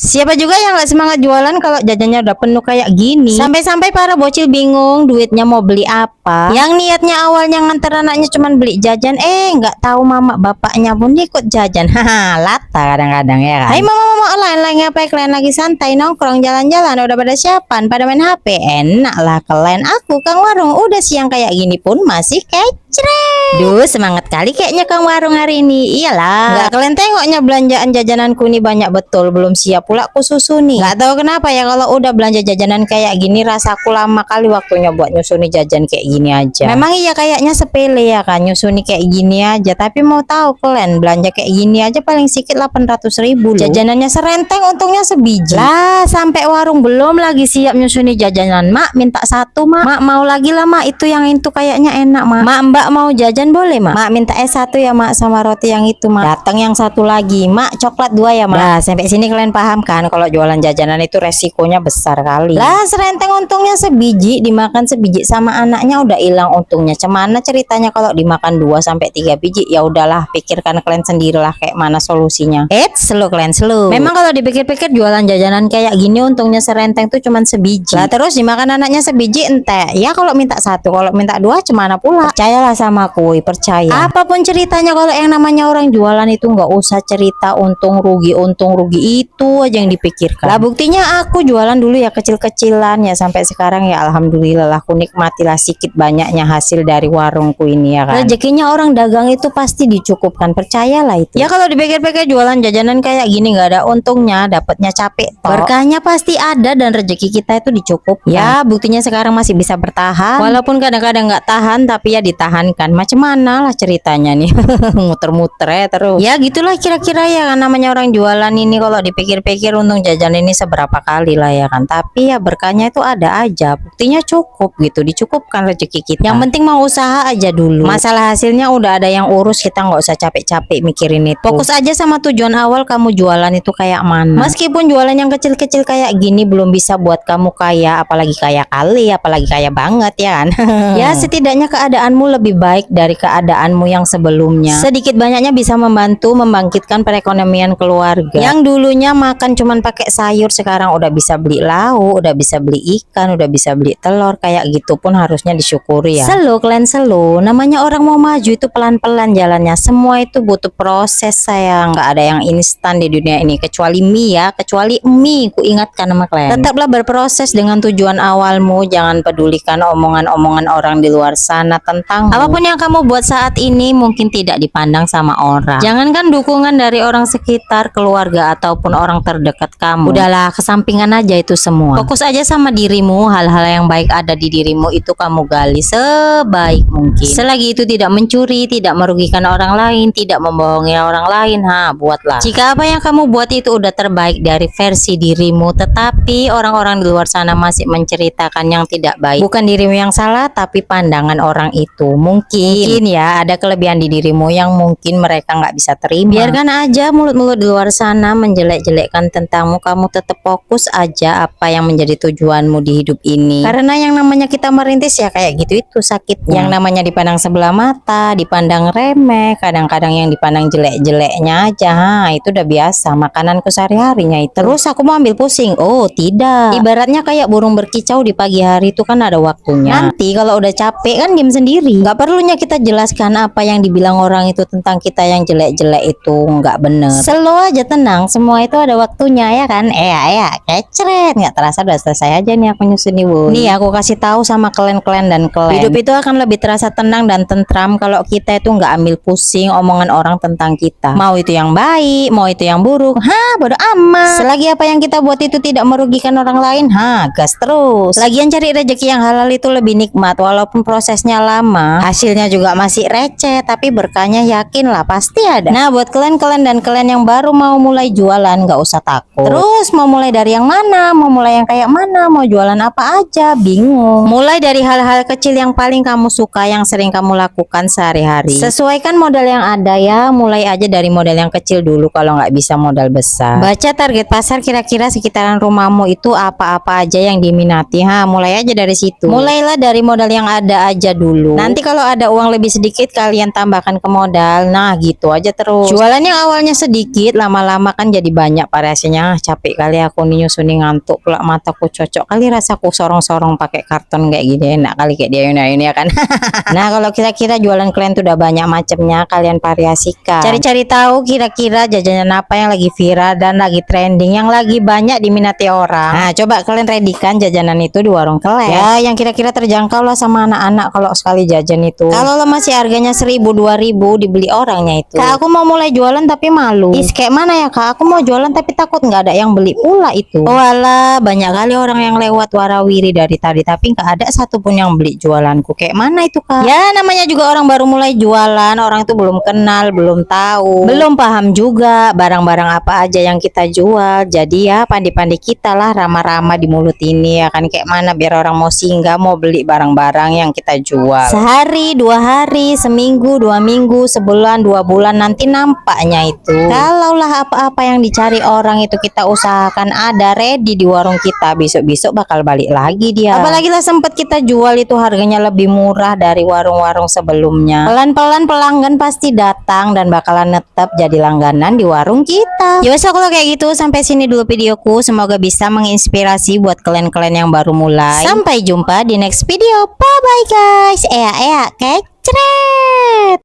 Siapa juga yang gak semangat jualan kalau jajannya udah penuh kayak gini? Sampai-sampai para bocil bingung duitnya mau beli apa. Yang niatnya awalnya nganter anaknya cuman beli jajan, nggak tahu mama bapaknya pun ikut jajan. Haha, lata kadang-kadang ya kan. Hai mama-mama online ngapain kalian lagi santai nongkrong jalan-jalan? Udah pada siapan? Pada main HP? Enak lah kalian. Aku Kang Warung udah siang kayak gini pun masih kecret. Duh, semangat kali kayaknya Kang Warung hari ini. Iyalah, nggak kalian tengoknya belanjaan jajananku ini banyak betul, belum siap pula aku susuni. Nggak tahu kenapa ya kalau udah belanja jajanan kayak gini rasaku lama kali waktunya buat nyusuni jajan kayak gini aja. Memang iya kayaknya sepele ya kan nyusuni kayak gini aja, tapi mau tahu kalian belanja kayak gini aja paling sedikit 800.000 loh. Jajanannya serenteng untungnya sebiji. Lah sampai warung belum lagi siap nyusuni jajanan. Mak minta satu mak. Mak mau lagi lah mak, itu yang itu kayaknya enak mak. Mak mbak mau jajan boleh mak? Mak minta es satu ya mak sama roti yang itu mak. Datang yang satu lagi mak, coklat 2 ya mak. Nah sampai sini kalian paham kan kalau jualan jajanan itu resikonya besar kali. Lah serenteng untungnya sebiji, dimakan sebiji sama anaknya udah hilang untungnya. Cemana ceritanya kalau dimakan 2 sampai 3 biji? Ya udahlah, pikirkan kalian sendirilah kayak mana solusinya. Slow kalian slow. Memang kalau dipikir-pikir jualan jajanan kayak gini untungnya serenteng tuh cuman sebiji. Lah terus dimakan anaknya sebiji ente. Ya kalau minta 1, kalau minta 2 cemana pula? Percayalah sama aku, percaya. Apapun ceritanya kalau yang namanya orang jualan itu nggak usah cerita untung rugi itu aja yang dipikirkan. Lah buktinya aku jualan dulu ya kecil-kecilan ya sampai sekarang ya alhamdulillah lah aku nikmatilah sedikit banyaknya hasil dari warungku ini ya kan. Rezekinya orang dagang itu pasti dicukupkan, percayalah itu. Ya kalau dipikir-pikir jualan jajanan kayak gini nggak ada untungnya, dapatnya capek toh. Berkahnya pasti ada dan rezeki kita itu dicukupkan. Ya buktinya sekarang masih bisa bertahan. Walaupun kadang-kadang nggak tahan tapi ya ditahankan. Macam mana lah ceritanya nih. Muter-muter ya terus. Ya gitulah kira-kira ya kan namanya orang jualan ini kalau dipikir-pikir untung jajan ini seberapa kali lah ya kan. Tapi ya berkahnya itu ada aja. Buktinya cukup gitu, dicukupkan rezeki kita. Yang penting mau usaha aja dulu. Masalah hasilnya udah ada yang urus, kita nggak usah capek-capek mikirin itu. Fokus aja sama tujuan awal kamu jualan itu kayak mana. Meskipun jualan yang kecil-kecil kayak gini belum bisa buat kamu kaya, apalagi kaya kali, apalagi kaya banget ya kan. Ya setidaknya keadaanmu lebih baik dari keadaanmu yang sebelumnya. Sedikit banyaknya bisa membantu membangkitkan perekonomian keluarga. Yang dulunya makan cuman pakai sayur sekarang udah bisa beli lauk, udah bisa beli ikan, udah bisa beli telur, kayak gitu pun harusnya disyukuri ya. Slow kalian slow, namanya orang mau maju itu pelan-pelan jalannya. Semua itu butuh proses sayang, nggak ada yang instan di dunia ini kecuali mie ya, kecuali mie. Ku ingatkan sama kalian, tetaplah berproses dengan tujuan awalmu, jangan pedulikan omongan-omongan orang di luar sana tentang apapun yang kamu buat saat ini mungkin tidak dipandang sama orang. Jangankan dukungan dari orang sekitar, keluarga ataupun orang terdekat kamu. Udahlah kesampingan aja itu semua. Fokus aja sama dirimu, hal-hal yang baik ada di dirimu itu kamu gali sebaik mungkin. Selagi itu tidak mencuri, tidak merugikan orang lain, tidak membohongi orang lain, buatlah. Jika apa yang kamu buat itu udah terbaik dari versi dirimu, tetapi orang-orang di luar sana masih menceritakan yang tidak baik, bukan dirimu yang salah tapi pandangan orang itu. Mungkin ya ada kelebihan di dirimu yang mungkin mereka nggak bisa terima. Biarkan aja mulut-mulut di luar sana menjelek-jelekkan tentangmu, kamu tetap fokus aja apa yang menjadi tujuanmu di hidup ini. Karena yang namanya kita merintis ya kayak gitu itu sakitnya. Yang namanya dipandang sebelah mata, dipandang remeh, kadang-kadang yang dipandang jelek-jeleknya aja, itu udah biasa makananku sehari-harinya itu. Terus aku mau ambil pusing? Oh tidak. Ibaratnya kayak burung berkicau di pagi hari itu kan ada waktunya. Nanti kalau udah capek kan diam sendiri. Nggak perlunya kita jelaskan apa yang dibilang orang itu tentang kita yang jelek-jelek itu nggak bener. Slow aja, tenang, semua itu ada waktunya ya kan. Kecret, nggak terasa udah selesai aja nih aku nyusuni woy. Nih aku kasih tahu sama kalian dan kalian, hidup itu akan lebih terasa tenang dan tentram kalau kita itu nggak ambil pusing omongan orang tentang kita. Mau itu yang baik, mau itu yang buruk, bodo amat. Selagi apa yang kita buat itu tidak merugikan orang lain, gas terus. Lagian cari rezeki yang halal itu lebih nikmat, walaupun prosesnya lama, hasilnya juga masih receh, tapi berkahnya yakinlah pasti ada. Nah buat kalian dan kalian yang baru mau mulai jualan nggak usah takut. Terus mau mulai dari yang mana, mau mulai yang kayak mana, mau jualan apa aja, bingung. Mulai dari hal-hal kecil yang paling kamu suka, yang sering kamu lakukan sehari-hari. Sesuaikan modal yang ada ya, mulai aja dari modal yang kecil dulu kalau nggak bisa modal besar. Baca target pasar kira-kira sekitaran rumahmu itu apa-apa aja yang diminati, mulai aja dari situ. Mulailah dari modal yang ada aja dulu. Nanti kalau ada uang uang lebih sedikit kalian tambahkan ke modal. Nah gitu aja terus. Jualan yang awalnya sedikit lama-lama kan jadi banyak variasinya. Capek kali aku nih nyusunin, ngantuk pula mataku, cocok kali rasaku sorong-sorong pakai karton kayak gini, enak kali kayak dia ini ya kan. Nah kalau kira-kira jualan kalian tuh udah banyak macamnya, kalian variasikan, cari-cari tahu kira-kira jajanan apa yang lagi viral dan lagi trending, yang lagi banyak diminati orang. Nah coba kalian redikan jajanan itu di warung Klen ya, yang kira-kira terjangkau lah sama anak-anak kalau sekali jajan itu. Kalau lo masih harganya 1.000-2.000 dibeli orangnya itu. Kak aku mau mulai jualan tapi malu. Kayak mana ya kak, aku mau jualan tapi takut nggak ada yang beli pula itu. Walah banyak kali orang yang lewat warawiri dari tadi tapi nggak ada satupun yang beli jualanku. Kayak mana itu kak? Ya namanya juga orang baru mulai jualan, orang itu belum kenal, belum tahu, belum paham juga barang-barang apa aja yang kita jual. Jadi ya pandai-pandai kita lah ramah-ramah di mulut ini ya kan, kayak mana biar orang mau singgah, mau beli barang-barang yang kita jual. Sehari, 2 hari, seminggu, 2 minggu, sebulan, 2 bulan nanti nampaknya itu. Kalaulah apa-apa yang dicari orang itu kita usahakan ada ready di warung kita, besok-besok bakal balik lagi dia. Apalagi lah sempat kita jual itu harganya lebih murah dari warung-warung sebelumnya. Pelan-pelan pelanggan pasti datang dan bakalan netap jadi langganan di warung kita. Ya wes kalau kayak gitu sampai sini dulu videoku, semoga bisa menginspirasi buat kalian-kalian yang baru mulai. Sampai jumpa di next video. Bye bye guys. Kecret.